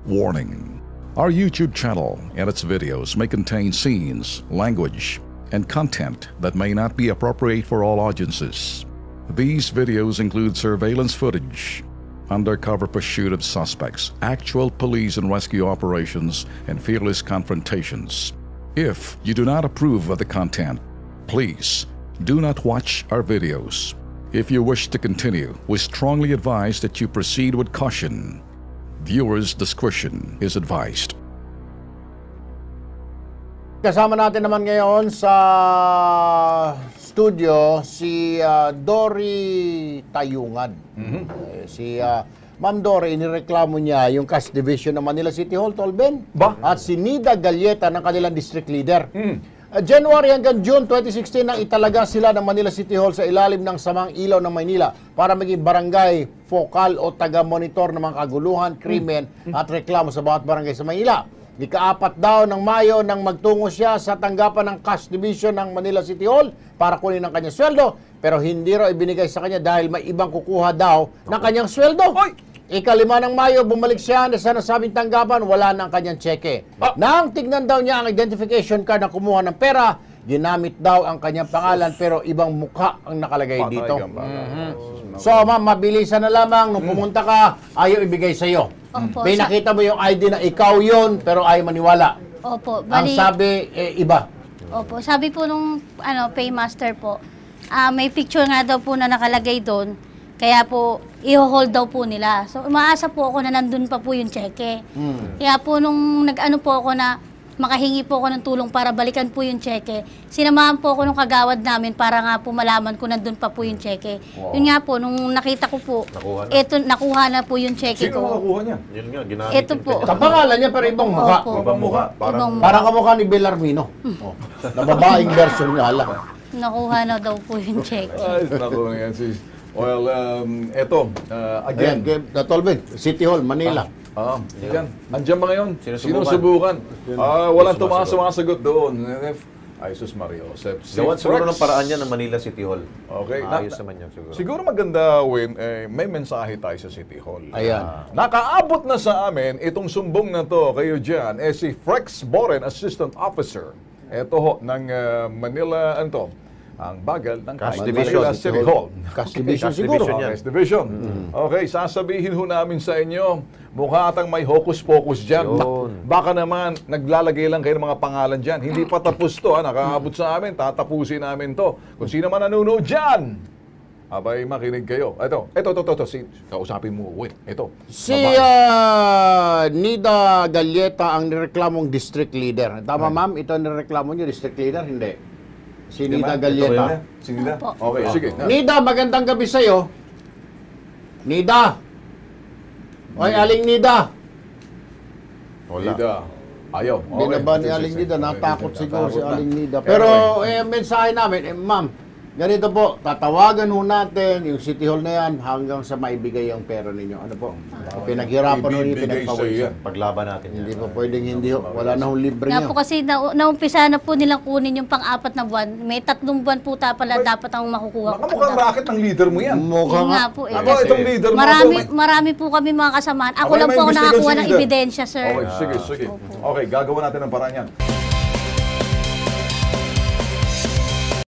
Warning. Our YouTube channel and its videos may contain scenes, language, and content that may not be appropriate for all audiences. These videos include surveillance footage, undercover pursuit of suspects, actual police and rescue operations, and fearless confrontations. If you do not approve of the content, please do not watch our videos. If you wish to continue, we strongly advise that you proceed with caution. Viewers' discretion is advised. Kasama natin naman ngayon sa studio si Dory Tayungan. Si Ma'am Dory, inireklamo niya yung cash division ng Manila City Hall, Tolben. At si Nida Galleta ng kanilang district leader. January hanggang June 2016 nang italaga sila ng Manila City Hall sa ilalim ng Samang Ilaw ng Maynila para maging barangay focal o taga-monitor ng mga kaguluhan, krimen at reklamo sa bawat barangay sa Maynila. Ika-4 daw ng Mayo nang magtungo siya sa tanggapan ng cash division ng Manila City Hall para kunin ang kanyang sweldo, pero hindi raw ibinigay sa kanya dahil may ibang kukuha daw ng kanyang sweldo. Ika-5 ng Mayo, bumalik siya sa nasabing tanggapan, wala ng kanyang cheque. Nang tignan daw niya ang identification card na kumuha ng pera, ginamit daw ang kanyang pangalan pero ibang mukha ang nakalagay dito. So, ma'am, mabilisan na lamang. Nung pumunta ka, ayaw ibigay sa'yo. Opo, may nakita mo yung ID na ikaw yon pero ayaw maniwala. Opo, Ang bali, sabi, iba. opo, sabi po nung paymaster po, may picture nga daw po na nakalagay doon, kaya po i-hold daw po nila. So umaasa po ako na nandun pa po yung cheque. Kaya po nung nag-ano po ako na makahingi po ako ng tulong para balikan po yung cheque, sinamahan po ako nung kagawad namin para nga po malaman kung nandun pa po yung cheque. Yun nga po, nung nakita ko po, nakuha na po yung cheque ko. Sino nakakuha niya? Yun nga, ginamit Ito po. Kapangalan niya pero ibang mukha. Opo. Ibang mukha. Parang kamukha ni Belarmino. Na babaeng version niya lang. Nakuha na daw po yung cheque. Ay, naku na yan, sis. Well, eto, again. Tolben, City Hall, Manila. Yan. Andiyan ba ngayon? Sinusubukan. Walang sumasagot doon. Ay, sus Mario. Gawan siguro ng paraan niya ng Manila City Hall. Okay. Ayos naman yan siguro. Siguro maganda, Win, may mensahe tayo sa City Hall. Ayan. Nakaabot na sa amin itong sumbong na to kayo dyan, si Frex Boren, Assistant Officer. Ito ho, ng Manila, ang bagal ng Cash Manila Division. City Hall. Cash Division Cash siguro. Division yan. Cash Division. Okay, sasabihin ho namin sa inyo, mukha atang may hocus-pocus dyan. Baka naman, naglalagay lang kayo ng mga pangalan dyan. Hindi pa tapos to, nakaabot sa amin, tatapusin namin to. Kung sino man nanonood dyan, abay, makinig kayo. Ito. Kausapin mo, wait, ito. Si Nida Galleta ang nireklamong district leader. Tama, ma'am? Ito ang nireklamo niyo, district leader? Hindi. Si Nida Galleta. Si Nida? Opo. Okay, sige. Nida, magandang gabi sa'yo. Nida. Oy, Aling Nida. Nida. Ayaw. Hindi na ba ni Aling Nida? Natakot siguro si Aling Nida. Pero, mensahe namin, ma'am, ganito po, tatawagan ho natin yung City Hall na yan hanggang sa maibigay yung pera ninyo. Ano po? Pinaghirapan ho niyo, Ibibigay sa'yo pinagpawisan. yan. Paglaban natin yan. Hindi po pwedeng hindi ho. Wala na hong libre Nga niyo. po kasi naumpisa na po nilang kunin yung pang-4 na buwan. May 3 buwan po pala dapat ang makukuha Baka mukhang racket ng leader mo yan. Mukha Yun nga. nga po eh. Ako, Kasi itong leader mo. marami po kami mga kasamahan. Ako Okay, lang may po ako investigan nakakuha si ng leader. ebidensya, sir. Okay, sige. Okay, gagawa natin ng paraan yan.